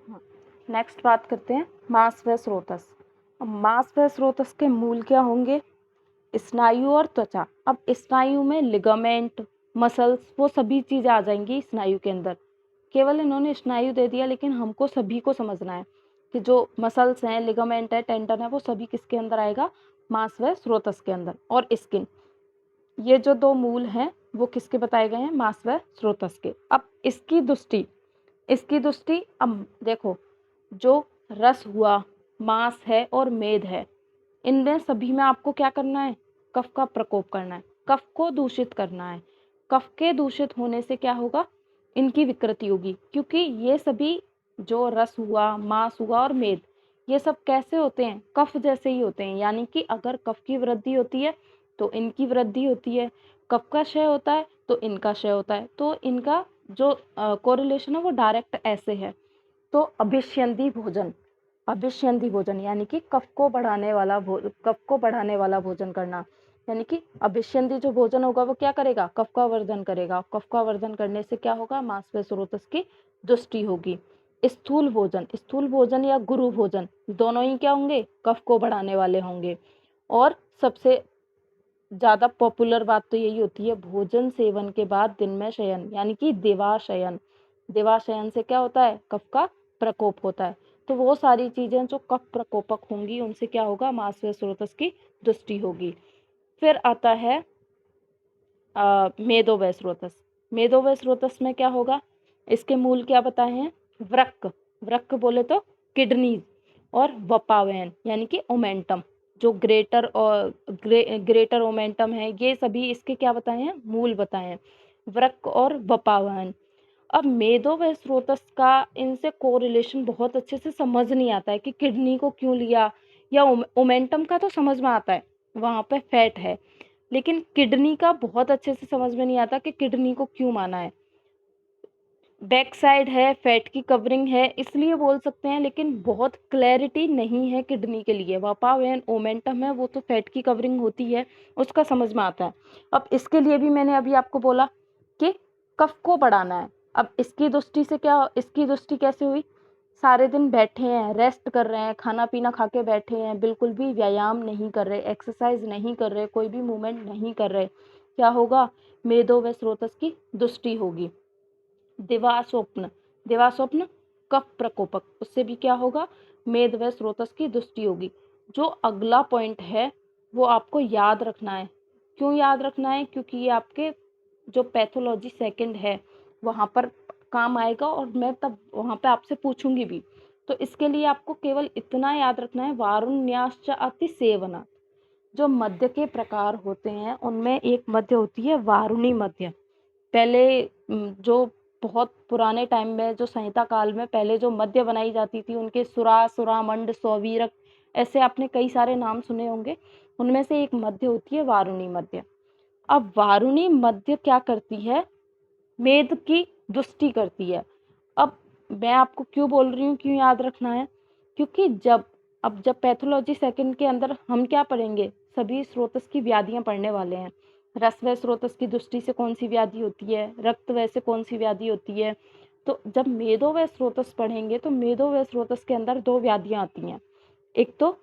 हाँ, नेक्स्ट बात करते हैं मांस व स्रोतस। अब मांस व स्रोतस के मूल क्या होंगे? स्नायु और त्वचा। अब स्नायु में लिगामेंट, मसल्स, वो सभी चीजें आ जाएंगी स्नायु के अंदर। केवल इन्होंने स्नायु दे दिया, लेकिन हमको सभी को समझना है कि जो मसल्स हैं, लिगामेंट है, टेंडन है, वो सभी किसके अंदर आएगा? मांस व स्रोतस के अंदर। और स्किन, ये जो दो मूल हैं वो किसके बताए गए हैं? मांस व स्रोतस के। अब इसकी दृष्टि अब देखो, जो रस हुआ, मांस है और मेद है, इनमें सभी में आपको क्या करना है? कफ का प्रकोप करना है, कफ को दूषित करना है। कफ के दूषित होने से क्या होगा? इनकी विकृति होगी, क्योंकि ये सभी जो रस हुआ, मांस हुआ और मेद, ये सब कैसे होते हैं? कफ जैसे ही होते हैं। यानी कि अगर कफ की वृद्धि होती है तो इनकी वृद्धि होती है, कफ का क्षय होता है तो इनका क्षय होता है। तो इनका जो कोरिलेशन है वो डायरेक्ट ऐसे है। तो अभिष्यंदी भोजन यानी कि कफ को बढ़ाने वाला भोजन करना। यानी कि अभिष्यंदी जो भोजन होगा वो क्या करेगा? कफ का वर्धन करेगा। कफ का वर्धन करने से क्या होगा? मांस व स्रोतस की दुष्टि होगी। स्थूल भोजन या गुरु भोजन, दोनों ही क्या होंगे? कफ को बढ़ाने वाले होंगे। और सबसे ज्यादा पॉपुलर बात तो यही होती है, भोजन सेवन के बाद दिन में शयन, यानी कि दिवाशयन। दिवाशयन से क्या होता है? कफ का प्रकोप होता है। तो वो सारी चीजें जो कफ प्रकोपक होंगी, उनसे क्या होगा? मांस व स्रोतस की दुष्टि होगी। फिर आता है मेदो व स्रोतस। मेदो व स्रोतस में क्या होगा? इसके मूल क्या बताए हैं? वृक्क बोले तो किडनीज, और वपावयन यानी कि ओमेंटम, जो ग्रेटर ओमेंटम है, ये सभी इसके क्या बताए हैं? मूल बताए हैं, वृक्क और वपावयन। अब मेदो व स्रोतस का इनसे कोरिलेशन बहुत अच्छे से समझ नहीं आता है कि किडनी को क्यों लिया, या ओमेंटम का तो समझ में आता है, वहां पे फैट है, लेकिन किडनी का बहुत अच्छे से समझ में नहीं आता कि किडनी को क्यों माना है। बैक साइड है, फैट की कवरिंग है, इसलिए बोल सकते हैं, लेकिन बहुत क्लैरिटी नहीं है किडनी के लिए। वपावेन ओमेंटम है, वो तो फैट की कवरिंग होती है, उसका समझ में आता है। अब इसके लिए भी मैंने अभी आपको बोला कि कफ को बढ़ाना है। अब इसकी दृष्टि से क्या, इसकी दृष्टि कैसे हुई? सारे दिन बैठे हैं, रेस्ट कर रहे हैं, खाना पीना खा के बैठे हैं, बिल्कुल भी व्यायाम नहीं कर रहे, एक्सरसाइज नहीं कर रहे, कोई भी मूवमेंट नहीं कर रहे, क्या होगा? मेदो व स्रोतस की दुष्टि होगी। दिवा स्वप्न कफ प्रकोपक, उससे भी क्या होगा? मेद व स्रोतस की दुष्टि होगी। जो अगला पॉइंट है वो आपको याद रखना है। क्यों याद रखना है? क्योंकि ये आपके जो पैथोलॉजी सेकंड है वहां पर काम आएगा, और मैं तब वहां पे आपसे पूछूंगी भी। तो इसके लिए आपको केवल इतना याद रखना है, वारुण्याश्च अति सेवना। जो मद्य के प्रकार होते हैं उनमें एक मद्य होती है वारुणी मद्य। पहले जो बहुत पुराने टाइम में, जो संहिता काल में पहले जो मद्य बनाई जाती थी, उनके सुरा, सुरामंड, सौवीरक, ऐसे आपने कई सारे नाम सुने होंगे। उनमें से एक मद्य होती है वारुणी मद्य। अब वारुणी मद्य क्या करती है? मेद की दुष्टि करती है। अब मैं आपको क्यों बोल रही हूँ, क्यों याद रखना है? क्योंकि जब पैथोलॉजी सेकंड के अंदर हम क्या पढ़ेंगे? सभी स्रोतस की व्याधियां पढ़ने वाले हैं। रस व स्रोतस की दृष्टि से कौन सी व्याधि होती है, रक्त व से कौन सी व्याधि होती है। तो जब मेदो व स्रोतस पढ़ेंगे तो मेदो व स्रोतस के अंदर दो व्याधियां आती हैं, एक तो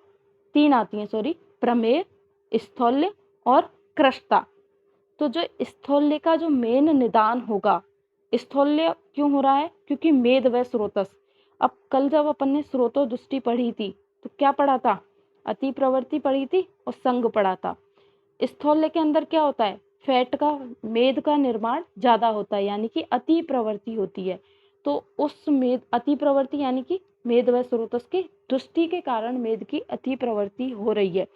तीन आती हैं, सॉरी, प्रमेय, स्थौल्य और कृष्णता। तो जो स्थौल्य का जो मेन निदान होगा, स्थौल्य क्यों हो रहा है? क्योंकि मेद व स्रोतस। अब कल जब अपन ने स्रोतो दृष्टि पढ़ी थी तो क्या पढ़ा था? अति प्रवृत्ति पढ़ी थी और संग पढ़ा था। स्थौल्य के अंदर क्या होता है? फैट का, मेद का निर्माण ज्यादा होता है, यानी कि अति प्रवृत्ति होती है। तो उस मेद, अति प्रवृत्ति यानी कि मेद व स्रोतस की दुष्टि के कारण मेद की अति प्रवृत्ति हो रही है।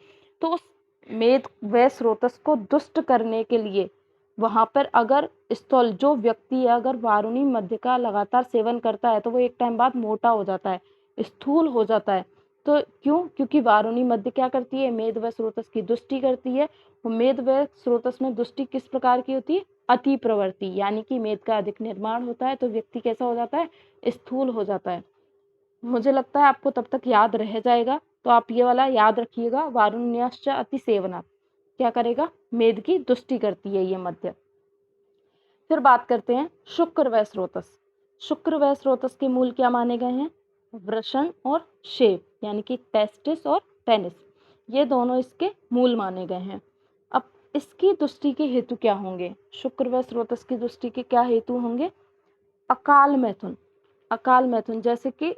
तो उस मेद व स्रोतस को दुष्ट करने के लिए वहां पर अगर स्थूल जो व्यक्ति है, अगर वारुणी मद्य का लगातार सेवन करता है तो वो एक टाइम बाद मोटा हो जाता है, स्थूल हो जाता है। तो क्यों? क्योंकि वारुणी मद्य क्या करती है? मेद व स्रोतस की दुष्टि करती है। मेद व स्रोतस में दुष्टि किस प्रकार की होती है? अति प्रवृत्ति, यानी कि मेद का अधिक निर्माण होता है तो व्यक्ति कैसा हो जाता है? स्थूल हो जाता है। मुझे लगता है आपको तब तक याद रह जाएगा, तो आप ये वाला याद रखिएगा, वारुण्याश्च अति सेवना क्या करेगा? मेद की दुष्टि करती है ये मद्य। फिर बात करते हैं शुक्र व स्रोतस। शुक्र व स्रोतस के मूल क्या माने गए हैं? वृषण और शेव यानी कि टेस्टिस और पेनिस, ये दोनों इसके मूल माने गए हैं। अब इसकी दृष्टि के हेतु क्या होंगे? शुक्र व स्रोतस की दृष्टि के क्या हेतु होंगे? अकाल मैथुन। अकाल मैथुन जैसे कि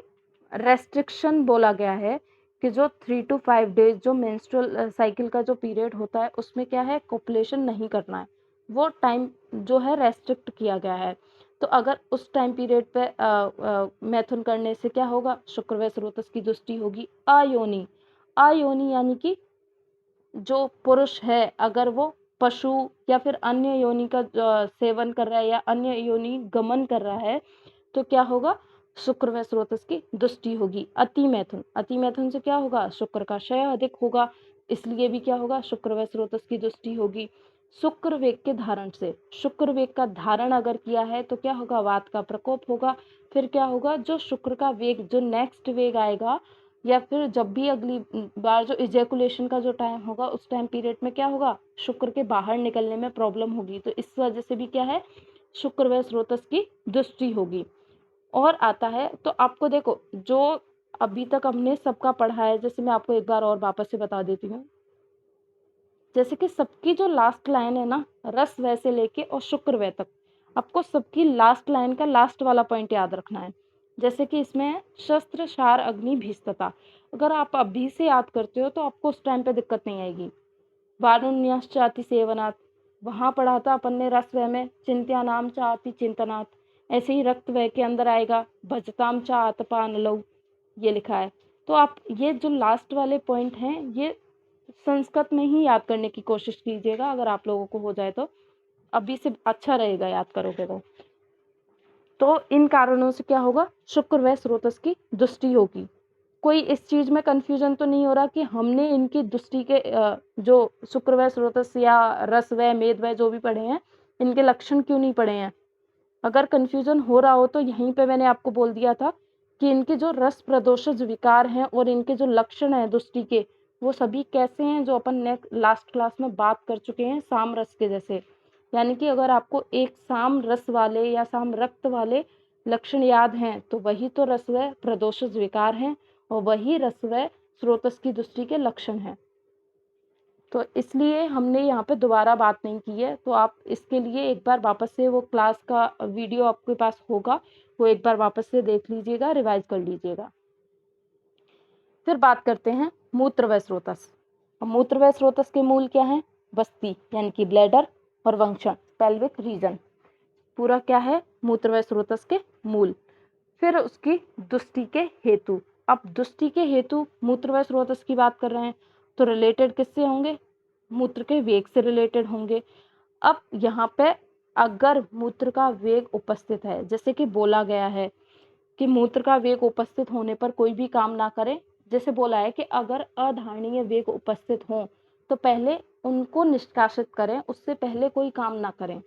रेस्ट्रिक्शन बोला गया है कि जो 3 to 5 डेज जो मेंस्ट्रुअल साइकिल का जो पीरियड होता है उसमें क्या है, कोपुलेशन नहीं करना है, वो टाइम जो है रेस्ट्रिक्ट किया गया है। तो अगर उस टाइम पीरियड पे मैथुन करने से क्या होगा? शुक्र व स्रोतस की दृष्टि होगी। अयोनि। अयोनि यानी कि जो पुरुष है अगर वो पशु या फिर अन्य योनि का सेवन कर रहा है या अन्य योनि गमन कर रहा है तो क्या होगा? शुक्र व स्रोतस की दृष्टि होगी। अति मैथुन। अति मैथुन से क्या होगा? शुक्र का क्षय अधिक होगा, इसलिए भी क्या होगा? शुक्र व स्रोतस की दृष्टि होगी। शुक्र वेग के धारण से, शुक्र वेग का धारण अगर किया है तो क्या होगा? वात का प्रकोप होगा। फिर क्या होगा? जो शुक्र का वेग, जो नेक्स्ट वेग आएगा या फिर जब भी अगली बार जो इजैकुलेशन का जो टाइम होगा उस टाइम पीरियड में क्या होगा? शुक्र के बाहर निकलने में प्रॉब्लम होगी। तो इस वजह से भी क्या है? शुक्र व स्रोतस की दृष्टि होगी। और आता है तो आपको देखो, जो अभी तक हमने सबका पढ़ा है, जैसे मैं आपको एक बार और वापस से बता देती हूँ। जैसे कि सबकी जो लास्ट लाइन है ना, रस वह से लेके और शुक्र वह तक, आपको सबकी लास्ट लाइन का लास्ट वाला पॉइंट याद रखना है। जैसे कि इसमें है शस्त्र शार अग्नि भीस्तता, अगर आप अभी से याद करते हो तो आपको उस टाइम पे दिक्कत नहीं आएगी। वारुण्याश्चाति सेवनात्, वहाँ पढ़ा था अपन ने रस वह में, चिंत्या नाम चाति चिंतनात्, ऐसे ही रक्त वह के अंदर आएगा भजताम चा आतपान लौ, ये लिखा है। तो आप ये जो लास्ट वाले पॉइंट हैं ये संस्कृत में ही याद करने की कोशिश कीजिएगा, अगर आप लोगों को हो जाए तो अभी से अच्छा रहेगा याद करोगे तो इन कारणों से क्या होगा? शुक्र व स्रोतस की दृष्टि होगी। कोई इस चीज में कंफ्यूजन तो नहीं हो रहा कि हमने इनकी दृष्टि के जो शुक्र व स्रोतस या रस व मेद व जो भी पढ़े हैं इनके लक्षण क्यों नहीं पढ़े हैं? अगर कंफ्यूजन हो रहा हो तो यहीं पे मैंने आपको बोल दिया था कि इनके जो रस प्रदोषज विकार हैं और इनके जो लक्षण हैं दृष्टि के, वो सभी कैसे हैं, जो अपन नेक्स्ट लास्ट क्लास में बात कर चुके हैं साम रस के जैसे। यानी कि अगर आपको एक साम रस वाले या साम रक्त वाले लक्षण याद हैं तो वही तो रस व प्रदोषज विकार हैं और वही रस व स्रोतस की दृष्टि के लक्षण हैं। तो इसलिए हमने यहाँ पे दोबारा बात नहीं की है, तो आप इसके लिए एक बार वापस से वो क्लास का वीडियो आपके पास होगा, वो एक बार वापस से देख लीजिएगा, रिवाइज कर लीजिएगा। फिर बात करते हैं मूत्र व स्रोतस। मूत्र व स्रोतस के मूल क्या हैं? बस्ती यानी कि ब्लैडर और वंक्षण पेल्विक रीजन, पूरा क्या है? मूत्र व स्रोतस के मूल। फिर उसकी दुष्टि के हेतु। अब दुष्टि के हेतु मूत्र व स्रोतस की बात कर रहे हैं तो रिलेटेड किससे होंगे? मूत्र के वेग से रिलेटेड होंगे। अब यहाँ पे अगर मूत्र का वेग उपस्थित है, जैसे कि बोला गया है कि मूत्र का वेग उपस्थित होने पर कोई भी काम ना करें, जैसे बोला है कि अगर अधारणीय वेग उपस्थित हो तो पहले उनको निष्कासित करें, उससे पहले कोई काम ना करें।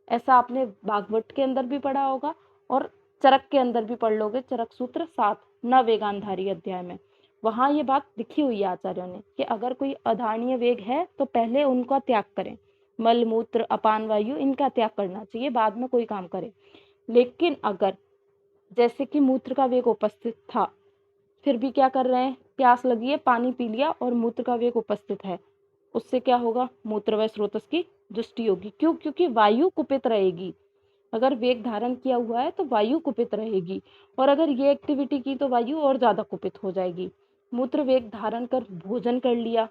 ऐसा आपने भागवत के अंदर भी पढ़ा होगा और चरक के अंदर भी पढ़ लोगे, चरक सूत्र 7 न वेगांधारी अध्याय में, वहां ये बात लिखी हुई है आचार्यों ने कि अगर कोई अधारणीय वेग है तो पहले उनका त्याग करें, मल मूत्र अपान वायु इनका त्याग करना चाहिए, बाद में कोई काम करें। लेकिन अगर जैसे कि मूत्र का वेग उपस्थित था, फिर भी क्या कर रहे हैं? प्यास लगी है, पानी पी लिया और मूत्र का वेग उपस्थित है, उससे क्या होगा? मूत्र व स्रोतस की दृष्टि होगी। क्यों? क्योंकि वायु कुपित रहेगी। अगर वेग धारण किया हुआ है तो वायु कुपित रहेगी, और अगर ये एक्टिविटी की तो वायु और ज्यादा कुपित हो जाएगी। मूत्र वेग धारण कर भोजन कर लिया,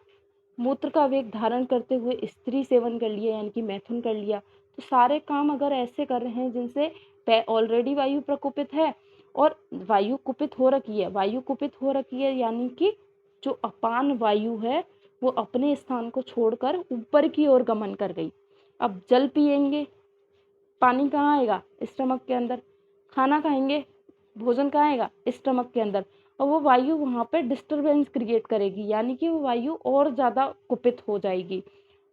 मूत्र का वेग धारण करते हुए स्त्री सेवन कर लिया यानी कि मैथुन कर लिया, तो सारे काम अगर ऐसे कर रहे हैं जिनसे ऑलरेडी वायु प्रकोपित है और वायु कुपित हो रखी है, वायु कुपित हो रखी है यानी कि जो अपान वायु है वो अपने स्थान को छोड़कर ऊपर की ओर गमन कर गई। अब जल पिएंगे, पानी कहाँ आएगा? स्टमक के अंदर। खाना खाएंगे, भोजन कहाँ आएगा? स्टमक के अंदर। और वो वायु वहाँ पे डिस्टरबेंस क्रिएट करेगी, यानी कि वो वायु और ज़्यादा कुपित हो जाएगी।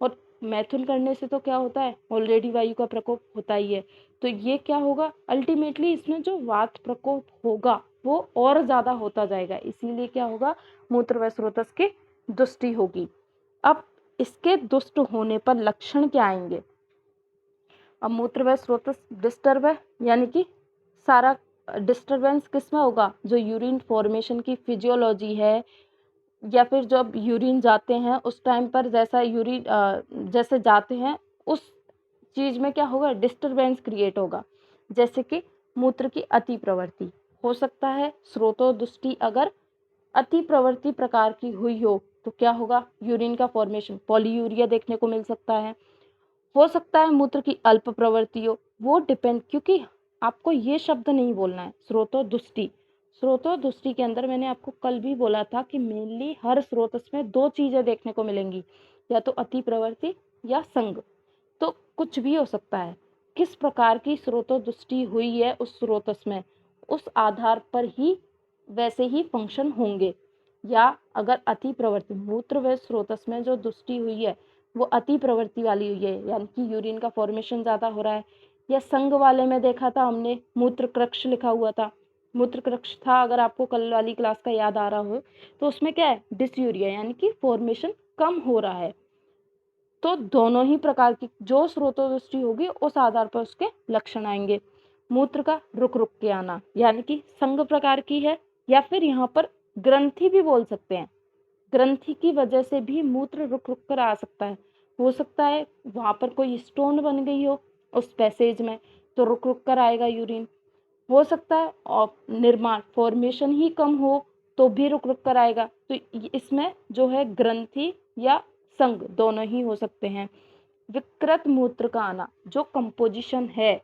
और मैथुन करने से तो क्या होता है? ऑलरेडी वायु का प्रकोप होता ही है, तो ये क्या होगा? अल्टीमेटली इसमें जो वात प्रकोप होगा वो और ज़्यादा होता जाएगा, इसीलिए क्या होगा? मूत्र व स्रोतस की दुष्टि होगी। अब इसके दुष्ट होने पर लक्षण क्या आएंगे? अब मूत्र व स्रोतस डिस्टर्ब है यानी कि सारा डिस्टरबेंस किस में होगा, जो यूरिन फॉर्मेशन की फिजियोलॉजी है, या फिर जब यूरिन जाते हैं उस टाइम पर जैसा यूरिन जैसे जाते हैं उस चीज़ में क्या होगा, डिस्टरबेंस क्रिएट होगा। जैसे कि मूत्र की अति प्रवृत्ति हो सकता है, स्रोतोदुष्टि अगर अति प्रवृत्ति प्रकार की हुई हो तो क्या होगा, यूरिन का फॉर्मेशन पॉलीयूरिया देखने को मिल सकता है। हो सकता है मूत्र की अल्प प्रवृत्ति हो, वो डिपेंड, क्योंकि आपको ये शब्द नहीं बोलना है स्रोतोदुष्टि। स्रोतोदुष्टि के अंदर मैंने आपको कल भी बोला था कि मेनली हर स्रोतस में दो चीजें देखने को मिलेंगी, या तो अति प्रवृत्ति या संग। तो कुछ भी हो सकता है, किस प्रकार की स्रोतोदुष्टि हुई है उस स्रोतस में, उस आधार पर ही वैसे ही फंक्शन होंगे। या अगर अति प्रवृत्ति मूत्र व स्रोतस में जो दुष्टि हुई है वो अति प्रवृत्ति वाली हुई है, यानी कि यूरिन का फॉर्मेशन ज्यादा हो रहा है। या संघ वाले में देखा था हमने, मूत्र क्रक्ष लिखा हुआ था, मूत्र क्रक्ष था, अगर आपको कल वाली क्लास का याद आ रहा हो, तो उसमें क्या है, डिसयूरिया, यानी कि फॉर्मेशन कम हो रहा है। तो दोनों ही प्रकार की जो स्रोतोदृष्टि होगी उस आधार पर उसके लक्षण आएंगे। मूत्र का रुक रुक के आना, यानी कि संघ प्रकार की है, या फिर यहाँ पर ग्रंथि भी बोल सकते हैं। ग्रंथि की वजह से भी मूत्र रुक रुक कर आ सकता है। हो सकता है वहां पर कोई स्टोन बन गई हो उस पैसेज में, तो रुक रुक कर आएगा यूरिन। हो सकता है और निर्माण फॉर्मेशन ही कम हो तो भी रुक रुक कर आएगा। तो इसमें जो है ग्रंथि या संघ दोनों ही हो सकते हैं। विकृत मूत्र का आना, जो कंपोजिशन है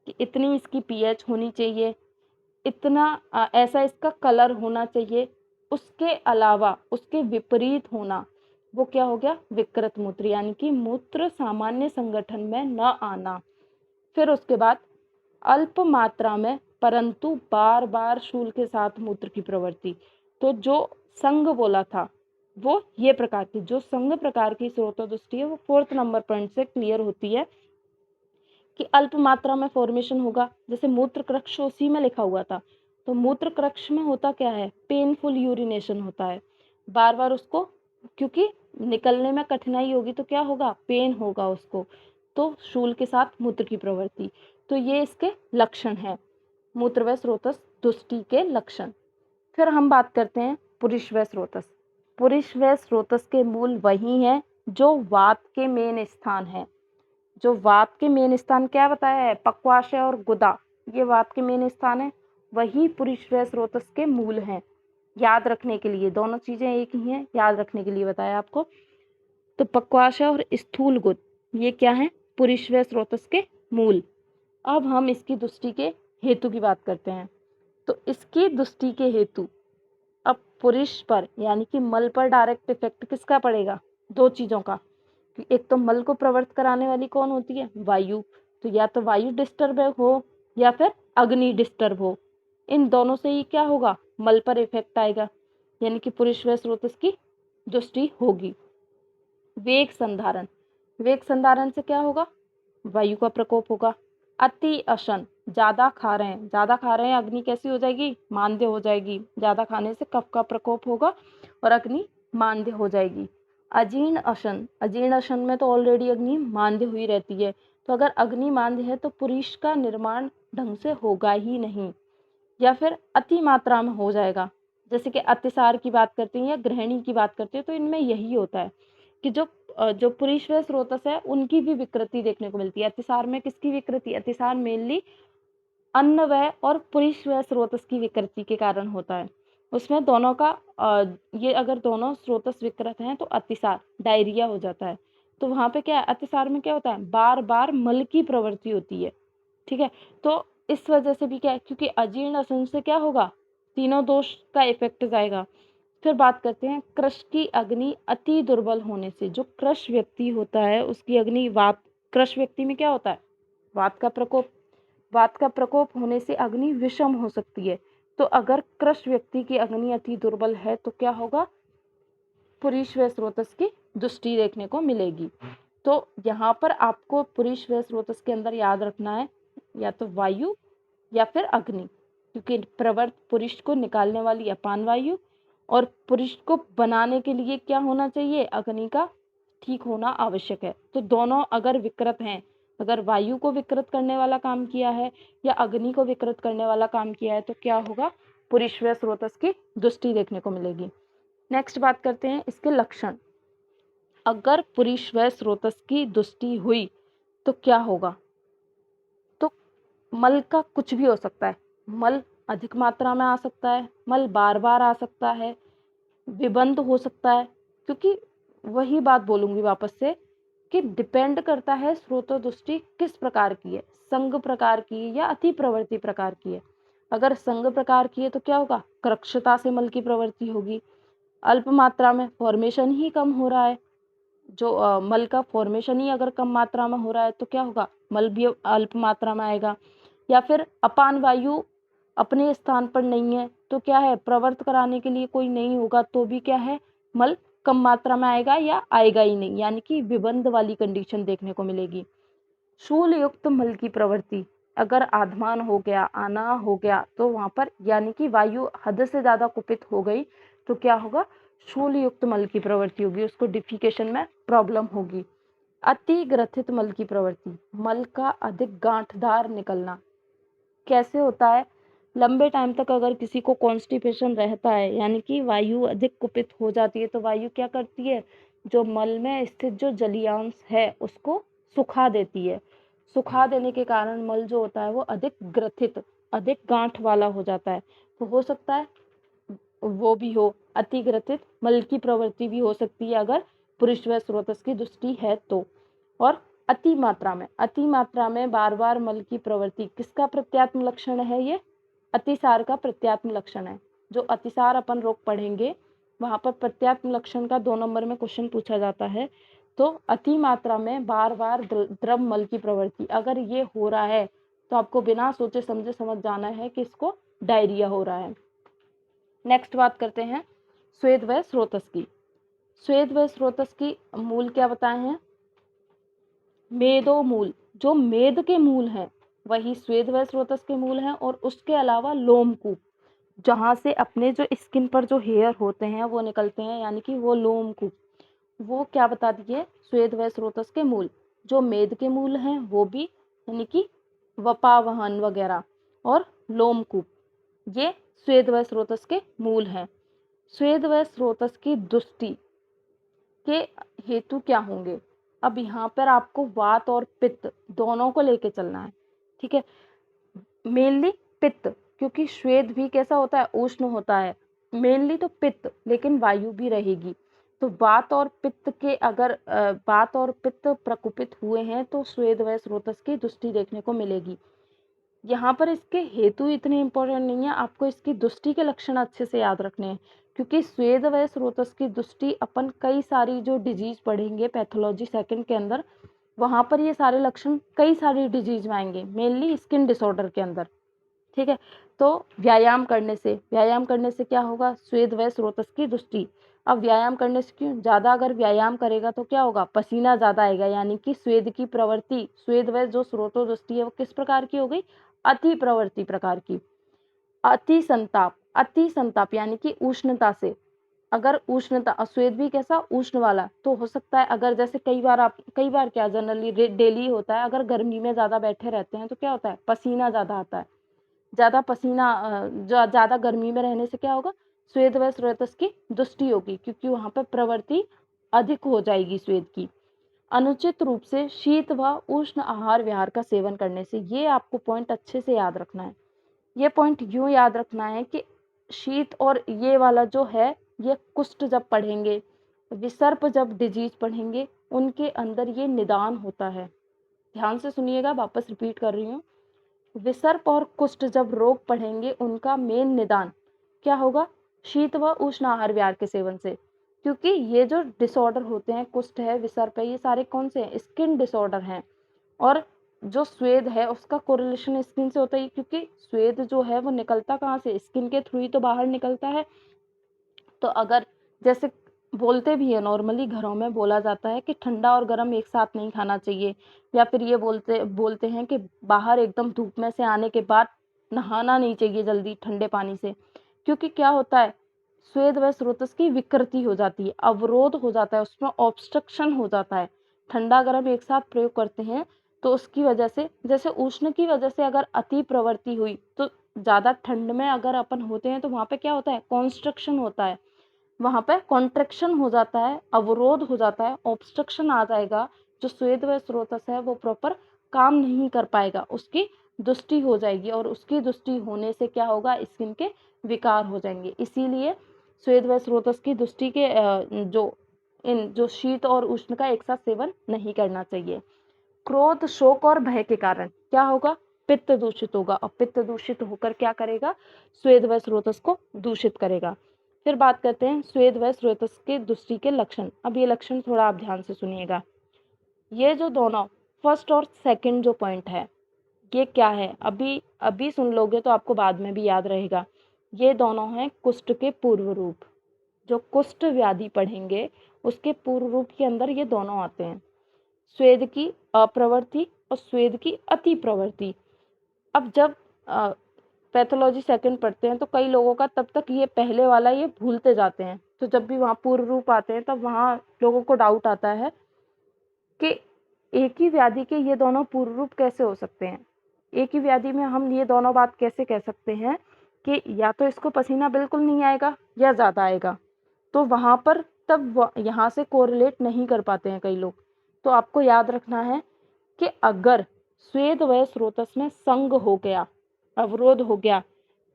कि इतनी इसकी पीएच होनी चाहिए, इतना ऐसा इसका कलर होना चाहिए, उसके अलावा उसके विपरीत होना, वो क्या हो गया, विकृत मूत्र, यानी कि मूत्र सामान्य संगठन में न आना। फिर उसके बाद अल्प मात्रा में परंतु बार बार शूल के साथ मूत्र की प्रवृत्ति। तो जो संघ बोला था वो ये प्रकार की, जो संघ प्रकार की स्रोतोदृष्टि है वो 4th नंबर पॉइंट से क्लियर होती है कि अल्प मात्रा में फॉर्मेशन होगा। जैसे मूत्र क्रक्ष उसी में लिखा हुआ था, तो मूत्र क्रक्ष में होता क्या है, पेनफुल यूरिनेशन होता है, बार बार उसको, क्योंकि निकलने में कठिनाई होगी तो क्या होगा, पेन होगा उसको, तो शूल के साथ मूत्र की प्रवृत्ति। तो ये इसके लक्षण है, मूत्र व स्रोतस दुष्टि के लक्षण। फिर हम बात करते हैं पुरुष व स्रोतस। पुरुष व स्रोतस के मूल वही हैं जो वात के मेन स्थान है। जो वात के मेन स्थान क्या बताया है, पक्वाशय और गुदा, ये वात के मेन स्थान है, वही पुरुष व स्रोतस के मूल हैं। याद रखने के लिए दोनों चीजें एक ही हैं, याद रखने के लिए बताया आपको। तो पक्वाशय और स्थूल गुद ये क्या है, पुरुष व स्रोतस के मूल। अब हम इसकी दुष्टि के हेतु की बात करते हैं। तो इसकी दुष्टि के हेतु, अब पुरुष पर यानी कि मल पर डायरेक्ट इफेक्ट किसका पड़ेगा, दो चीजों का। एक तो मल को प्रवृत्त कराने वाली कौन होती है, वायु। तो या तो वायु डिस्टर्ब हो या फिर अग्नि डिस्टर्ब हो, इन दोनों से ही क्या होगा, मल पर इफेक्ट आएगा, यानी कि पुरुष व स्रोतस की दृष्टि होगी। वेग संधारण, वेग संधारण से क्या होगा, वायु का प्रकोप होगा। अति अशन, ज्यादा खा रहे हैं, ज्यादा खा रहे हैं, अग्नि कैसी हो जाएगी, मांद्य हो जाएगी, ज्यादा खाने से कफ का प्रकोप होगा और अग्नि मांद्य हो जाएगी। अजीर्ण अशन, अजीर्ण अशन में तो ऑलरेडी अग्नि मांद्य हुई रहती है, तो अगर अग्नि मांद्य है तो पुरुष का निर्माण ढंग से होगा ही नहीं, या फिर अति मात्रा में हो जाएगा। जैसे कि अतिसार की बात करते हैं या ग्रहणी की बात करते हैं, तो इनमें यही होता है कि जो पुरुष व स्रोतस है उनकी भी विकृति देखने को मिलती है। अतिसार में किसकी विकृति, अतिसार मेनली अन्न व और पुरुष व स्रोतस की विकृति के कारण होता है। उसमें दोनों का ये अगर दोनों स्रोतस विकृत हैं तो अतिसार डायरिया हो जाता है। तो वहां पे क्या है, अतिसार में क्या होता है, बार बार मल की प्रवृत्ति होती है। ठीक है, तो इस वजह से भी क्या है, क्योंकि अजीर्ण असन से क्या होगा, तीनों दोष का इफेक्ट जाएगा। फिर बात करते हैं कृश की अग्नि अति दुर्बल होने से। जो कृश व्यक्ति होता है उसकी अग्नि वात, कृश व्यक्ति में क्या होता है, वात का प्रकोप, वात का प्रकोप होने से अग्नि विषम हो सकती है। तो अगर कृश व्यक्ति की अग्नि अति दुर्बल है तो क्या होगा, पुरुष व स्रोतस की दृष्टि देखने को मिलेगी। तो यहाँ पर आपको पुरुष व स्रोतस के अंदर याद रखना है या तो वायु या फिर अग्नि, क्योंकि प्रवर्त पुरुष को निकालने वाली अपान वायु और पुरुष को बनाने के लिए क्या होना चाहिए, अग्नि का ठीक होना आवश्यक है। तो दोनों अगर विकृत हैं अगर वायु को विकृत करने वाला काम किया है या अग्नि को विकृत करने वाला काम किया है तो क्या होगा, पुरीश्वय स्रोतस की दृष्टि देखने को मिलेगी। नेक्स्ट बात करते हैं इसके लक्षण। अगर पुरीश्वय स्रोतस की दृष्टि हुई तो क्या होगा, तो मल का कुछ भी हो सकता है। मल अधिक मात्रा में आ सकता है, मल बार बार आ सकता है, विबंध हो सकता है, क्योंकि वही बात बोलूंगी वापस से कि डिपेंड करता है स्रोत दृष्टि किस प्रकार की है, संग प्रकार की या अति प्रवृत्ति प्रकार की है। अगर संग प्रकार की है तो क्या होगा, कृक्षता से मल की प्रवृत्ति होगी। अल्प मात्रा में फॉर्मेशन ही कम हो रहा है, जो मल का फॉर्मेशन ही अगर कम मात्रा में हो रहा है तो क्या होगा, मल भी अल्प मात्रा में आएगा। या फिर अपान वायु अपने स्थान पर नहीं है तो क्या है, प्रवर्त कराने के लिए कोई नहीं होगा तो भी क्या है, मल कम मात्रा में आएगा या आएगा ही नहीं, यानी कि विबंध वाली कंडीशन देखने को मिलेगी। शूल युक्त मल की प्रवृत्ति, अगर आधमान हो गया, आना हो गया तो वहां पर यानी कि वायु हद से ज्यादा कुपित हो गई तो क्या होगा, शूल युक्त मल की प्रवृत्ति होगी, उसको डिफिकेशन में प्रॉब्लम होगी। अति ग्रथित मल की प्रवृत्ति, मल का अधिक गांठदार निकलना। कैसे होता है, लंबे टाइम तक अगर किसी को कॉन्स्टिपेशन रहता है यानी कि वायु अधिक कुपित हो जाती है तो वायु क्या करती है, जो मल में स्थित जो जलीयांश है उसको सुखा देती है। सुखा देने के कारण मल जो होता है वो अधिक ग्रथित, अधिक गांठ वाला हो जाता है। तो हो सकता है वो भी हो, अतिग्रथित मल की प्रवृत्ति भी हो सकती है अगर पुरुषवय स्रोतस की दृष्टि है तो। और अति मात्रा में बार बार मल की प्रवृत्ति किसका प्रत्यात्म लक्षण है, ये अतिसार का प्रत्यात्म लक्षण है। जो अतिसार अपन रोग पढ़ेंगे वहां पर प्रत्यात्म लक्षण का 2 नंबर में क्वेश्चन पूछा जाता है। तो अति मात्रा में बार बार द्रव मल की प्रवृत्ति अगर ये हो रहा है तो आपको बिना सोचे समझे समझ जाना है कि इसको डायरिया हो रहा है। नेक्स्ट बात करते हैं स्वेद व स्रोतस की। स्वेद व स्रोतस की मूल क्या बताए हैं, मेदो मूल, जो मेद के मूल हैं वही स्वेद व स्रोतस के मूल हैं, और उसके अलावा लोमकूप, जहां से अपने जो स्किन पर जो हेयर होते हैं वो निकलते हैं यानी कि वो लोमकूप, वो क्या बता दिए, स्वेद व स्रोतस के मूल। जो मेद के मूल हैं वो भी यानी कि वपावहन वगैरह और लोमकूप, ये स्वेद व स्रोतस के मूल हैं। स्वेद व स्रोतस की दृष्टि के हेतु क्या होंगे, अब यहाँ पर आपको वात और पित्त दोनों को लेके चलना है, ठीक है। मेनली पित्त, क्योंकि श्वेत भी कैसा होता है, उष्ण होता है। मेनली तो पित्त, लेकिन वायु भी रहेगी। तो वात और पित्त के अगर वात और पित्त प्रकुपित हुए हैं तो स्वेद व स्रोतस की दृष्टि देखने को मिलेगी। यहाँ पर इसके हेतु इतने इंपॉर्टेंट नहीं है, आपको इसकी दृष्टि के लक्षण अच्छे से याद रखने हैं, क्योंकि स्वेद व स्रोतस की दृष्टि अपन कई सारी जो डिजीज पढ़ेंगे पैथोलॉजी सेकंड के अंदर, वहां पर ये सारे लक्षण कई सारी डिजीज में आएंगे, मेनली स्किन डिसऑर्डर के अंदर, ठीक है। तो व्यायाम करने से क्या होगा, स्वेद व स्रोतस की दृष्टि। अब व्यायाम करने से क्यों, ज्यादा अगर व्यायाम करेगा तो क्या होगा, पसीना ज्यादा आएगा, यानी कि स्वेद की प्रवृत्ति, स्वेद व जो स्रोतो दृष्टि है वो किस प्रकार की हो गई, अति प्रवृत्ति प्रकार की। अति संताप यानी कि उष्णता से, अगर उष्णता, स्वेद भी कैसा उष्ण वाला, तो हो सकता है अगर जैसे कई बार क्या जनरली डेली होता है, अगर गर्मी में ज्यादा बैठे रहते हैं तो क्या होता है, पसीना ज्यादा आता है। ज्यादा पसीना ज्यादा गर्मी में रहने से क्या होगा, स्वेद व स्रोतस की दृष्टि होगी, क्योंकि वहां पर प्रवृत्ति अधिक हो जाएगी स्वेद की। अनुचित रूप से शीत व उष्ण आहार विहार का सेवन करने से, ये आपको पॉइंट अच्छे से याद रखना है। ये पॉइंट यूं याद रखना है कि शीत और ये वाला जो है, ये कुष्ठ जब पढ़ेंगे, विसर्प जब डिजीज पढ़ेंगे, उनके अंदर ये निदान होता है। ध्यान से सुनिएगा, वापस रिपीट कर रही हूँ। विसर्प और कुष्ठ जब रोग पढ़ेंगे उनका मेन निदान क्या होगा, शीत व उष्ण आहार विहार के सेवन से। क्योंकि ये जो डिसऑर्डर होते हैं, कुष्ठ है, विसर्प है, ये सारे कौन से हैं, स्किन डिसऑर्डर हैं। और जो स्वेद है उसका कोरिलेशन स्किन से होता है, क्योंकि स्वेद जो है वो निकलता कहाँ से, स्किन के थ्रू ही तो बाहर निकलता है। तो अगर जैसे बोलते भी है, नॉर्मली घरों में बोला जाता है कि ठंडा और गर्म एक साथ नहीं खाना चाहिए, या फिर ये बोलते हैं कि बाहर एकदम धूप में से आने के बाद नहाना नहीं चाहिए जल्दी ठंडे पानी से, क्योंकि क्या होता है, स्वेद व स्रोतस की विकृति हो जाती है, अवरोध हो जाता है, उसमें ऑब्स्ट्रक्शन हो जाता है। ठंडा गर्म एक साथ प्रयोग करते हैं तो उसकी वजह से, जैसे उष्ण की वजह से अगर अति प्रवृत्ति हुई तो ज़्यादा ठंड में अगर अपन होते हैं तो वहाँ पे क्या होता है, कॉन्स्ट्रक्शन होता है, वहाँ पे कॉन्ट्रैक्शन हो जाता है, अवरोध हो जाता है, ऑब्स्ट्रक्शन आ जाएगा, जो स्वेद व स्रोतस है वो प्रॉपर काम नहीं कर पाएगा, उसकी दुष्टि हो जाएगी और उसकी दुष्टि होने से क्या होगा, स्किन के विकार हो जाएंगे। इसीलिए स्वेद व स्रोतस की दुष्टि के जो शीत और उष्ण का एक साथ सेवन नहीं करना चाहिए। क्रोध, शोक और भय के कारण क्या होगा, पित्त दूषित होगा और पित्त दूषित होकर क्या करेगा, स्वेद व स्रोतस को दूषित करेगा। फिर बात करते हैं स्वेद व स्रोतस के दुष्टि के लक्षण। अब ये लक्षण थोड़ा आप ध्यान से सुनिएगा। ये जो दोनों फर्स्ट और सेकंड जो पॉइंट है, ये क्या है, अभी अभी सुन लोगे तो आपको बाद में भी याद रहेगा। ये दोनों हैं कुष्ठ के पूर्व रूप। जो कुष्ठ व्याधि पढ़ेंगे उसके पूर्व रूप के अंदर ये दोनों आते हैं, स्वेद की अप्रवृत्ति और स्वेद की अति प्रवृत्ति। अब जब पैथोलॉजी सेकंड पढ़ते हैं तो कई लोगों का तब तक ये पहले वाला ये भूलते जाते हैं, तो जब भी वहाँ पूर्व रूप आते हैं तब वहाँ लोगों को डाउट आता है कि एक ही व्याधि के ये दोनों पूर्व रूप कैसे हो सकते हैं। एक ही व्याधि में हम ये दोनों बात कैसे कह सकते हैं कि या तो इसको पसीना बिल्कुल नहीं आएगा या ज़्यादा आएगा, तो वहाँ पर तब यहाँ से कोरिलेट नहीं कर पाते हैं कई लोग। तो आपको याद रखना है कि अगर स्वेद व स्रोतस में संग हो गया, अवरोध हो गया,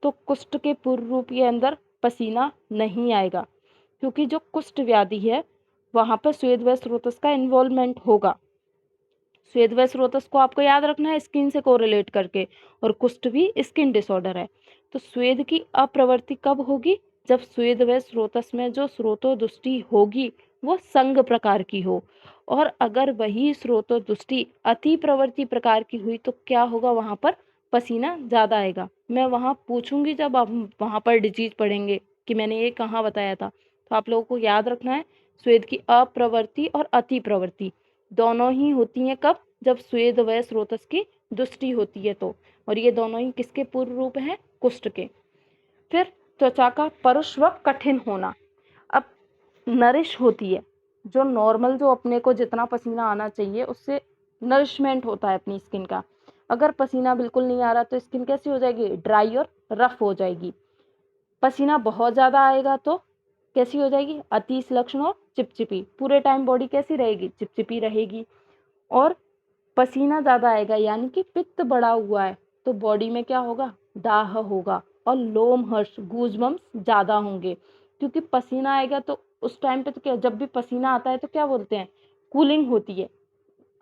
तो कुष्ठ के पूर्व रूप के अंदर पसीना नहीं आएगा, क्योंकि जो कुष्ठ व्याधि है वहाँ पर स्वेद व स्रोतस का इन्वॉल्वमेंट होगा। स्वेद व स्रोतस को आपको याद रखना है स्किन से कोरिलेट करके, और कुष्ठ भी स्किन डिसऑर्डर है। तो स्वेद की अप्रवृत्ति कब होगी, जब स्वेद व स्रोतस में जो स्रोतोदुष्टि होगी वो संग प्रकार की हो, और अगर वही स्रोतोदुष्टि अति प्रवृत्ति प्रकार की हुई तो क्या होगा, वहाँ पर पसीना ज़्यादा आएगा। मैं वहाँ पूछूंगी जब आप वहाँ पर डिजीज पढ़ेंगे कि मैंने ये कहाँ बताया था, तो आप लोगों को याद रखना है स्वेद की अप्रवृत्ति और अति प्रवृत्ति दोनों ही होती हैं कब, जब स्वेद व स्रोतस की दुष्टि होती है तो, और ये दोनों ही किसके पूर्व रूप हैं, कुष्ठ के। फिर त्वचा का परुष व कठिन होना। अब नरिश होती है, जो नॉर्मल जो अपने को जितना पसीना आना चाहिए उससे नरिशमेंट होता है अपनी स्किन का, अगर पसीना बिल्कुल नहीं आ रहा तो स्किन कैसी हो जाएगी, ड्राई और रफ हो जाएगी। पसीना बहुत ज़्यादा आएगा तो कैसी हो जाएगी, अति सुलक्षण और चिपचिपी, पूरे टाइम बॉडी कैसी रहेगी, चिपचिपी रहेगी। और पसीना ज़्यादा आएगा यानी कि पित्त बढ़ा हुआ है तो बॉडी में क्या होगा, दाह होगा और लोमहर्ष गूजबम्स ज़्यादा होंगे, क्योंकि पसीना आएगा तो उस टाइम पे तो क्या, जब भी पसीना आता है तो क्या बोलते हैं, कूलिंग होती है।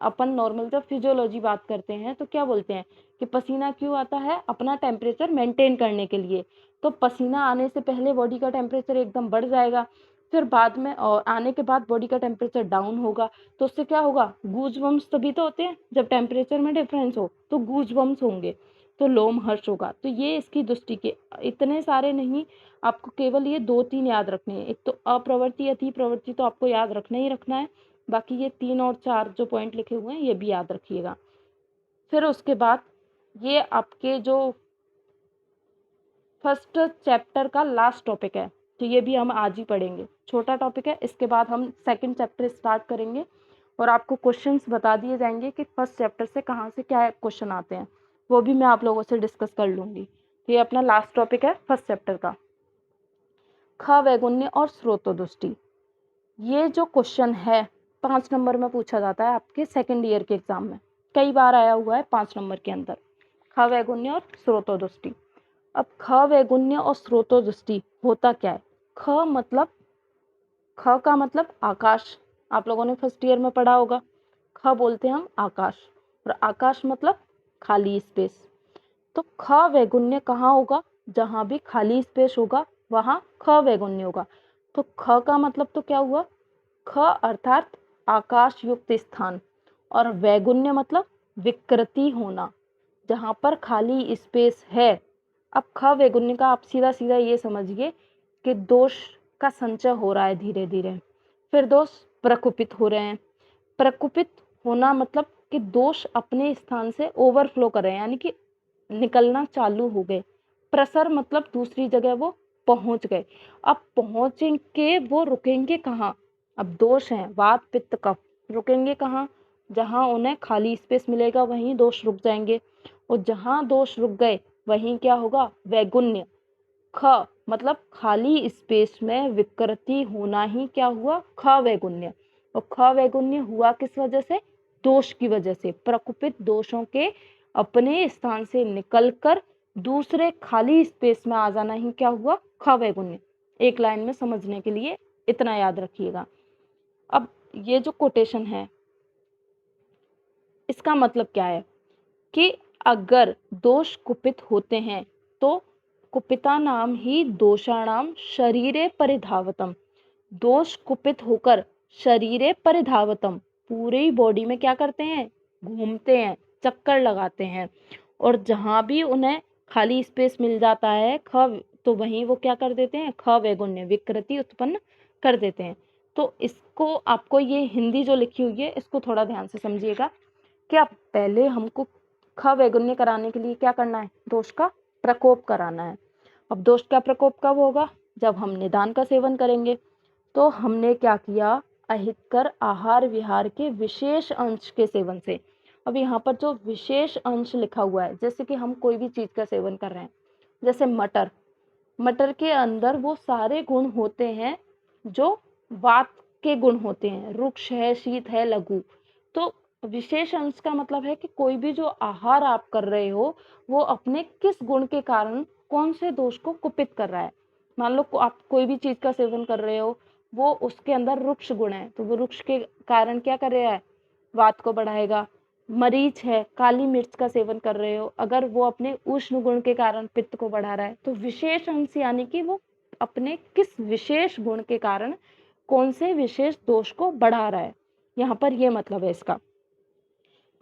अपन नॉर्मल जब फिजियोलॉजी बात करते हैं तो क्या बोलते हैं कि पसीना क्यों आता है, अपना टेम्परेचर मेंटेन करने के लिए। तो पसीना आने से पहले बॉडी का टेम्परेचर एकदम बढ़ जाएगा, फिर बाद में और आने के बाद बॉडी का टेम्परेचर डाउन होगा, तो उससे क्या होगा, गूज बम्स तभी तो होते हैं जब टेम्परेचर में डिफरेंस हो, तो गूज बम्स होंगे, तो लोमहर्ष होगा। तो ये इसकी दृष्टि के इतने सारे नहीं, आपको केवल ये 2-3 याद रखने हैं। एक तो अप्रवृत्ति अति प्रवृत्ति तो आपको याद रखना ही रखना है, बाकी ये 3 और 4 जो पॉइंट लिखे हुए हैं ये भी याद रखिएगा। फिर उसके बाद ये आपके जो फर्स्ट चैप्टर का लास्ट टॉपिक है, तो ये भी हम आज ही पढ़ेंगे, छोटा टॉपिक है। इसके बाद हम सेकंड चैप्टर स्टार्ट करेंगे और आपको क्वेश्चंस बता दिए जाएंगे कि फर्स्ट चैप्टर से कहाँ से क्या क्वेश्चन आते हैं, वो भी मैं आप लोगों से डिस्कस कर लूँगी। तो ये अपना लास्ट टॉपिक है फर्स्ट चैप्टर का। ख वैगुण्य और स्रोतोदुष्टि, ये जो क्वेश्चन है 5 नंबर में पूछा जाता है आपके सेकेंड ईयर के एग्जाम में, कई बार आया हुआ है 5 नंबर के अंदर, ख वैगुण्य और स्रोतोदुष्टि। अब ख वैगुण्य और स्रोतोदुष्टि होता क्या है, ख मतलब, ख का मतलब आकाश, आप लोगों ने फर्स्ट ईयर में पढ़ा होगा, ख बोलते हैं हम आकाश, और आकाश मतलब खाली स्पेस। तो ख वैगुण्य कहाँ होगा, जहाँ भी खाली स्पेस होगा वहाँ ख वैगुण्य होगा। तो ख का मतलब तो क्या हुआ, ख अर्थात आकाश युक्त स्थान, और वैगुण्य मतलब विकृति होना, जहाँ पर खाली स्पेस है। अब ख वैगुण्य का आप सीधा सीधा ये समझिए कि दोष का संचय हो रहा है धीरे धीरे, फिर दोष प्रकुपित हो रहे हैं। प्रकुपित होना मतलब कि दोष अपने स्थान से ओवरफ्लो कर रहे हैं, यानी कि निकलना चालू हो गए। प्रसर मतलब दूसरी जगह वो पहुंच गए। अब पहुंचेंगे वो रुकेंगे कहाँ, अब दोष हैं वात पित्त कफ, रुकेंगे कहाँ, जहाँ उन्हें खाली स्पेस मिलेगा वहीं दोष रुक जाएंगे, और जहाँ दोष रुक गए वहीं क्या होगा, वैगुण्य। ख मतलब खाली स्पेस में विकृति होना ही क्या हुआ, ख वैगुण्य। और ख वैगुण्य हुआ किस वजह से, दोष की वजह से। प्रकुपित दोषों के अपने स्थान से निकलकर दूसरे खाली स्पेस में आ जाना ही क्या हुआ, ख वैगुण्य। एक लाइन में समझने के लिए इतना याद रखिएगा। अब ये जो कोटेशन है इसका मतलब क्या है कि अगर दोष कुपित होते हैं तो कुपिता नाम ही दोषाणाम शरीरे परिधावतम। दोष कुपित होकर शरीरे परिधावतम, पूरी बॉडी में क्या करते हैं, घूमते हैं, चक्कर लगाते हैं। और जहां भी उन्हें खाली स्पेस मिल जाता है ख, तो वहीं वो क्या कर देते हैं, ख वैगुण्य विकृति उत्पन्न कर देते हैं। तो इसको आपको ये हिंदी जो लिखी हुई है इसको थोड़ा ध्यान से समझिएगा। क्या पहले हमको ख वैगुण्य कराने के लिए क्या करना है, दोष का प्रकोप कराना है। अब दोष का प्रकोप कब होगा, जब हम निदान का सेवन करेंगे। तो हमने क्या किया, अहितकर आहार विहार के विशेष अंश के सेवन से। अब यहाँ पर जो विशेष अंश लिखा हुआ है, जैसे कि हम कोई भी चीज का सेवन कर रहे हैं, जैसे मटर, मटर के अंदर वो सारे गुण होते हैं जो वात के गुण होते हैं, रुक्ष है, शीत है, लघु। तो विशेष अंश का मतलब है कि कोई भी जो आहार आप कर रहे हो वो अपने किस गुण के कारण कौन से दोष को कुपित कर रहा है। मान लो आप कोई भी चीज का सेवन कर रहे हो, वो उसके अंदर रुक्ष गुण है, तो वो रुक्ष के कारण क्या कर रहा है, वात को बढ़ाएगा। मरीच है, काली मिर्च का सेवन कर रहे हो, अगर वो अपने उष्ण गुण के कारण पित्त को बढ़ा रहा है, तो विशेष अंश यानी कि वो अपने किस विशेष गुण के कारण कौन से विशेष दोष को बढ़ा रहा है, यहाँ पर ये मतलब है इसका।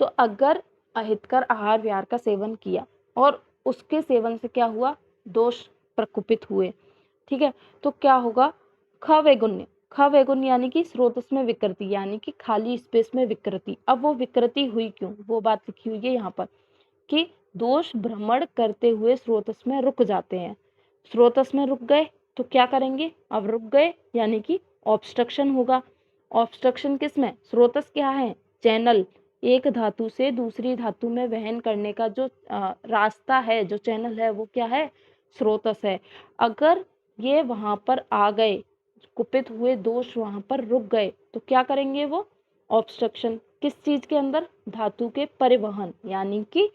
तो अगर अहितकर आहार विहार का सेवन किया और उसके सेवन से क्या हुआ, दोष प्रकुपित हुए, ठीक है, तो क्या होगा, ख वैगुण्य। ख वैगुण्य यानी कि स्रोतस में विकृति, यानी कि खाली स्पेस में विकृति। अब वो विकृति हुई क्यों, वो बात लिखी हुई है यहाँ पर कि दोष भ्रमण करते हुए स्रोतस में रुक जाते हैं। स्रोतस में रुक गए तो क्या करेंगे, अब रुक गए यानी कि ऑब्स्ट्रक्शन होगा। ऑब्स्ट्रक्शन किस में, स्रोतस क्या है, चैनल, एक धातु से दूसरी धातु में वहन करने का जो रास्ता है, जो चैनल है, वो क्या है, स्रोतस है। अगर ये वहां पर आ गए, कुपित हुए दोष वहां पर रुक गए, तो क्या करेंगे वो, ऑब्स्ट्रक्शन किस चीज के अंदर, धातु के परिवहन, यानी कि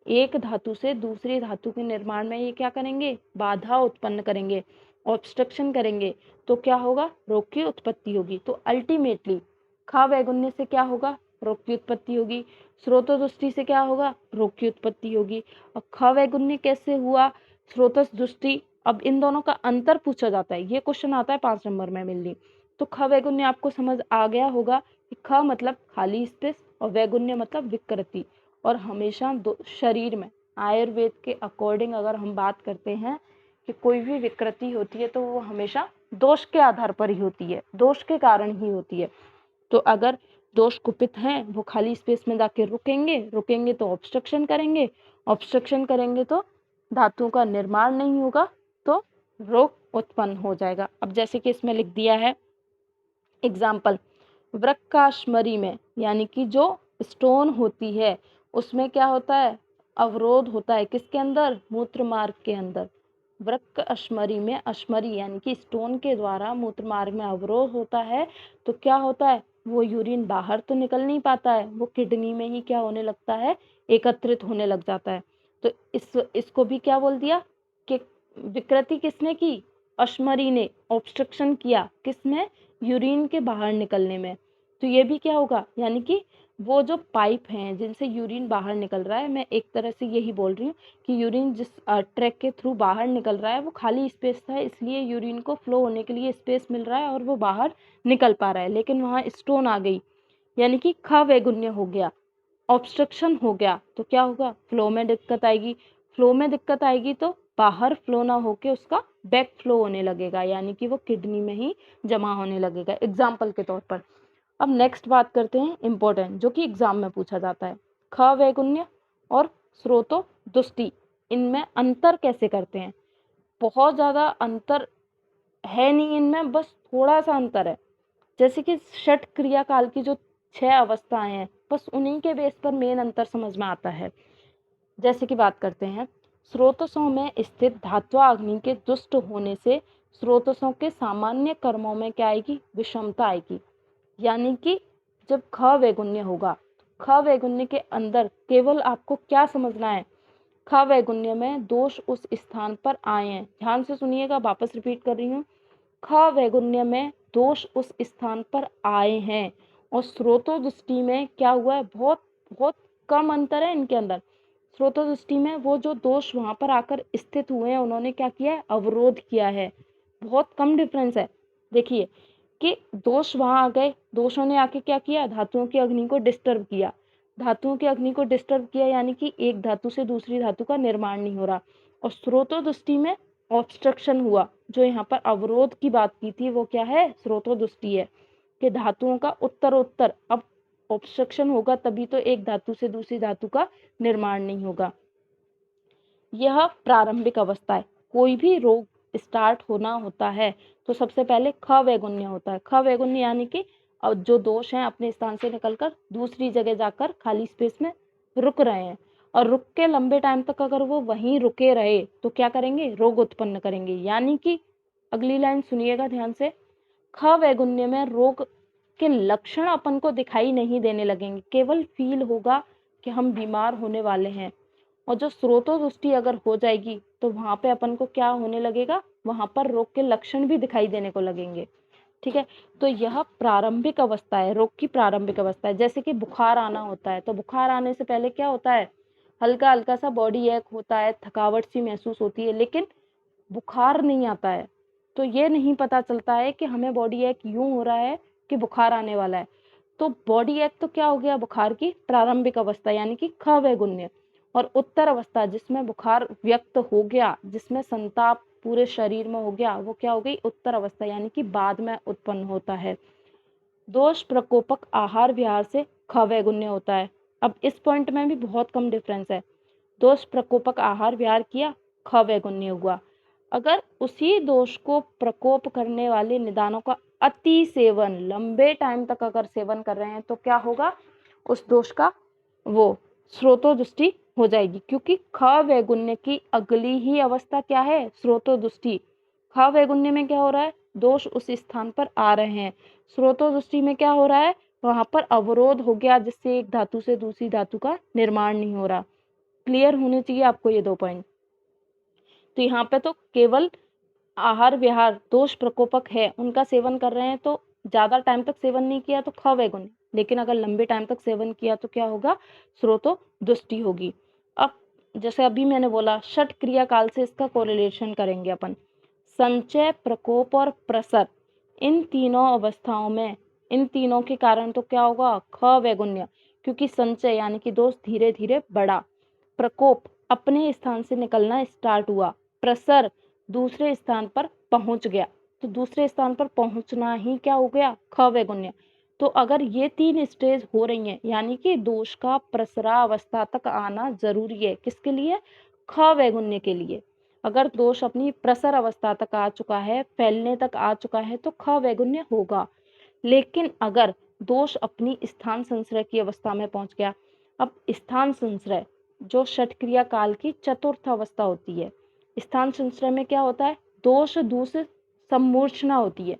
एक धातु से दूसरी धातु के निर्माण में ये क्या करेंगे, बाधा उत्पन्न करेंगे, ऑब्स्ट्रक्शन करेंगे। तो क्या होगा, रोग की उत्पत्ति होगी। तो अल्टीमेटली ख वैगुण्य से क्या होगा, रोग की उत्पत्ति होगी। स्रोत दृष्टि से क्या होगा, रोग की उत्पत्ति होगी। और ख वैगुण्य कैसे हुआ, स्रोतस दृष्टि। अब इन दोनों का अंतर पूछा जाता है, ये क्वेश्चन आता है 5 नंबर में मिलनी। तो ख वैगुण्य आपको समझ आ गया होगा कि ख मतलब खाली स्पेस और वैगुण्य मतलब विकृति। और हमेशा शरीर में आयुर्वेद के अकॉर्डिंग अगर हम बात करते हैं कि कोई भी विकृति होती है तो वो हमेशा दोष के आधार पर ही होती है, दोष के कारण ही होती है। तो अगर दोष कुपित हैं, वो खाली स्पेस में जाके रुकेंगे, रुकेंगे तो ऑब्स्ट्रक्शन करेंगे, ऑब्स्ट्रक्शन करेंगे तो धातुओं का निर्माण नहीं होगा, तो रोग उत्पन्न हो जाएगा। अब जैसे कि इसमें लिख दिया है एग्जाम्पल, वृक्काश्मरी में, यानी कि जो स्टोन होती है उसमें क्या होता है, अवरोध होता है, किसके अंदर, मूत्र मार्ग के अंदर। वृक्क अश्मरी में, अश्मरी यानी कि स्टोन के द्वारा मूत्र मार्ग में अवरोध होता है, तो क्या होता है, वो यूरिन बाहर तो निकल नहीं पाता है, वो किडनी में ही क्या होने लगता है, एकत्रित होने लग जाता है। तो इसको भी क्या बोल दिया कि विकृति किसने की, अश्मरी ने, ऑब्स्ट्रक्शन किया किसमें, यूरिन के बाहर निकलने में। तो ये भी क्या होगा, यानी कि वो जो पाइप हैं जिनसे यूरिन बाहर निकल रहा है, मैं एक तरह से यही बोल रही हूँ कि यूरिन जिस ट्रैक के थ्रू बाहर निकल रहा है वो खाली स्पेस था, इसलिए यूरिन को फ्लो होने के लिए स्पेस मिल रहा है और वो बाहर निकल पा रहा है। लेकिन वहाँ स्टोन आ गई, यानी कि ख वैगुण्य हो गया, ऑब्स्ट्रक्शन हो गया, तो क्या होगा, फ्लो में दिक्कत आएगी। फ्लो में दिक्कत आएगी तो बाहर फ्लो ना होके उसका बैक फ्लो होने लगेगा, यानी कि वो किडनी में ही जमा होने लगेगा, एग्जाम्पल के तौर पर। अब नेक्स्ट बात करते हैं इम्पोर्टेंट, जो कि एग्जाम में पूछा जाता है, ख वैगुण्य और स्रोतो दुष्टि, इनमें अंतर कैसे करते हैं। बहुत ज्यादा अंतर है नहीं इनमें, बस थोड़ा सा अंतर है। जैसे कि षट क्रिया काल की जो 6 अवस्थाएं हैं, बस उन्हीं के बेस पर मेन अंतर समझ में आता है। जैसे कि बात करते हैं, स्रोतसों में स्थित धात्व अग्नि के दुष्ट होने से स्रोतसों के सामान्य कर्मों में क्या आएगी, विषमता आएगी। यानी कि जब ख वैगुण्य होगा, ख वैगुण्य के अंदर केवल आपको क्या समझना है, ख वैगुण्य में दोष उस स्थान पर आए हैं। ध्यान से सुनिएगा, वापस रिपीट कर रही हूँ, ख वैगुण्य में दोष उस स्थान पर आए हैं और स्रोतो दृष्टि में क्या हुआ है, बहुत बहुत कम अंतर है इनके अंदर। स्रोतो दृष्टि में वो जो दोष वहां पर आकर स्थित हुए हैं, उन्होंने क्या किया है, अवरोध किया है। बहुत कम डिफरेंस है। देखिए कि दोष वहां आ गए, दोषों ने आके क्या किया, धातुओं की अग्नि को डिस्टर्ब किया। धातुओं की अग्नि को डिस्टर्ब किया यानी कि एक धातु से दूसरी धातु का निर्माण नहीं हो रहा। और स्रोतो दृष्टि में ऑब्स्ट्रक्शन हुआ। जो यहाँ पर अवरोध की बात की थी वो क्या है, स्रोतो दृष्टि है कि धातुओं का उत्तरोत्तर, अब ऑब्स्ट्रक्शन होगा तभी तो एक धातु से दूसरी धातु का निर्माण नहीं होगा। यह प्रारंभिक अवस्था है। कोई भी रोग स्टार्ट होना होता है तो सबसे पहले ख वैगुण्य होता है। ख वैगुण्य यानी कि जो दोष हैं अपने स्थान से निकलकर दूसरी जगह जाकर खाली स्पेस में रुक रहे हैं, और रुक के लंबे टाइम तक अगर वो वहीं रुके रहे तो क्या करेंगे, रोग उत्पन्न करेंगे। यानी कि अगली लाइन सुनिएगा ध्यान से, ख वैगुण्य में रोग के लक्षण अपन को दिखाई नहीं देने लगेंगे, केवल फील होगा कि हम बीमार होने वाले हैं। और जो स्रोतो दृष्टि अगर हो जाएगी तो वहां पे अपन को क्या होने लगेगा, वहां पर रोग के लक्षण भी दिखाई देने को लगेंगे। ठीक है, तो यह प्रारंभिक अवस्था है, रोग की प्रारंभिक अवस्था है। जैसे कि बुखार आना होता है तो बुखार आने से पहले क्या होता है, हल्का हल्का सा बॉडी एक होता है, थकावट सी महसूस होती है, लेकिन बुखार नहीं आता है। तो ये नहीं पता चलता है कि हमें बॉडी एक यूं हो रहा है कि बुखार आने वाला है। तो बॉडी एक तो क्या हो गया, बुखार की प्रारंभिक अवस्था यानी कि ख वैगुण्य। और उत्तर अवस्था जिसमें बुखार व्यक्त हो गया, जिसमें संताप पूरे शरीर में हो गया, वो क्या हो गई, उत्तर अवस्था यानी कि बाद में उत्पन्न होता है। दोष प्रकोपक आहार विहार से ख वैगुण्य होता है। अब इस पॉइंट में भी बहुत कम डिफरेंस है। दोष प्रकोपक आहार विहार किया, ख वैगुण्य हुआ। अगर उसी दोष को प्रकोप करने वाले निदानों का अति सेवन, लंबे टाइम तक अगर सेवन कर रहे हैं तो क्या होगा, उस दोष का वो स्रोतो दृष्टि हो जाएगी। क्योंकि ख वैगुण्य की अगली ही अवस्था क्या है, स्रोतो दृष्टि। ख वैगुण्य में क्या हो रहा है, दोष उस स्थान पर आ रहे हैं। स्रोतो दृष्टि में क्या हो रहा है, वहां पर अवरोध हो गया जिससे एक धातु से दूसरी धातु का निर्माण नहीं हो रहा। क्लियर होने चाहिए आपको ये 2 पॉइंट। तो यहाँ पे तो केवल आहार विहार दोष प्रकोपक है, उनका सेवन कर रहे हैं तो ज्यादा टाइम तक सेवन नहीं किया तो ख वैगुण्य, लेकिन अगर लंबे टाइम तक सेवन किया तो क्या होगा, स्रोतो दृष्टि होगी। अब जैसे अभी मैंने बोला, षट क्रिया काल से इसका कोरिलेशन करेंगे अपन। संचय, प्रकोप और प्रसर, इन तीनों अवस्थाओं में, इन तीनों के कारण तो क्या होगा, ख वैगुण्य। क्योंकि संचय यानी कि दोष धीरे धीरे बढ़ा, प्रकोप अपने स्थान से निकलना स्टार्ट हुआ, प्रसर दूसरे स्थान पर पहुंच गया। तो दूसरे स्थान पर पहुंचना ही क्या हो गया, ख वैगुण्य। तो अगर ये 3 स्टेज हो रही हैं यानी कि दोष का प्रसरा अवस्था तक आना जरूरी है, किसके लिए, ख वैगुण्य के लिए। अगर दोष अपनी प्रसर अवस्था तक आ चुका है, फैलने तक आ चुका है तो ख वैगुण्य होगा। लेकिन अगर दोष अपनी स्थान संश्रय की अवस्था में पहुंच गया, अब स्थान संश्रय जो षट क्रिया काल की चतुर्थ अवस्था होती है, स्थान संश्रय में क्या होता है, दोष दूसरे सम्मूर्छना होती है।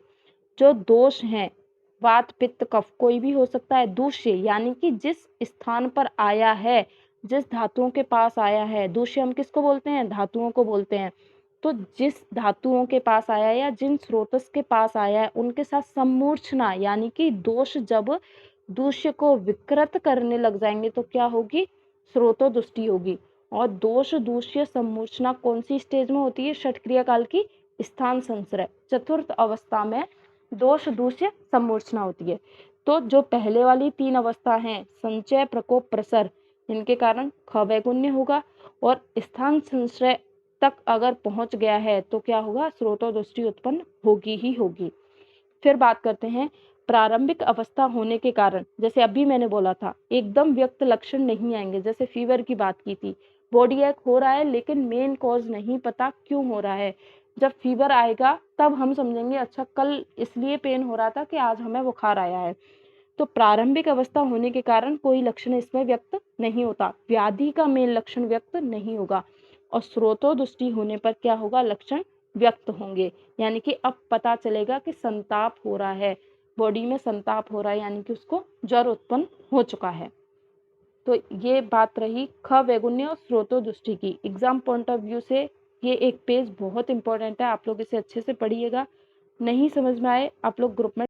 जो दोष हैं, वात पित्त कफ कोई भी हो सकता है, दूष्य यानी कि जिस स्थान पर आया है, जिस धातुओं के पास आया है, दूष्य हम किसको बोलते हैं, धातुओं को बोलते हैं। तो जिस धातुओं के पास आया है या जिन स्रोतस के पास आया है, उनके साथ सम्मूर्छना यानी कि दोष जब दूष्य को विकृत करने लग जाएंगे तो क्या होगी, स्रोतो दृष्टि होगी। और दोष दूष्य सम्मूर्छना कौन सी स्टेज में होती है, षट क्रिया काल की स्थान संश्रय चतुर्थ अवस्था में दोष दूष्य सम्मूर्छना होती है। तो जो पहले वाली 3 अवस्था हैं, संचय, प्रकोप, प्रसर, इनके कारण ख वैगुण्य होगा। और स्थान संश्रय तक अगर पहुंच गया है तो क्या होगा, स्रोतो दृष्टि उत्पन्न होगी ही होगी। फिर बात करते हैं प्रारंभिक अवस्था होने के कारण। जैसे अभी मैंने बोला था, एकदम व्यक्त लक्षण नहीं आएंगे, जैसे फीवर की बात की थी, बॉडी एक हो रहा है लेकिन मेन कॉज नहीं पता क्यों हो रहा है। जब फीवर आएगा तब हम समझेंगे अच्छा कल इसलिए पेन हो रहा था कि आज हमें बुखार आया है। तो प्रारंभिक अवस्था होने के कारण कोई लक्षण इसमें व्यक्त नहीं होता, व्याधि का मेन लक्षण व्यक्त नहीं होगा, और स्रोतोदृष्टि होने पर क्या होगा, लक्षण व्यक्त होंगे। यानी कि अब पता चलेगा कि संताप हो रहा है, बॉडी में संताप हो रहा है, यानी कि उसको ज्वर उत्पन्न हो चुका है। तो ये बात रही ख वैगुण्य और स्रोतोदृष्टि की। एग्जाम पॉइंट ऑफ व्यू से ये एक पेज बहुत इंपॉर्टेंट है, आप लोग इसे अच्छे से पढ़िएगा। नहीं समझ में आए आप लोग ग्रुप में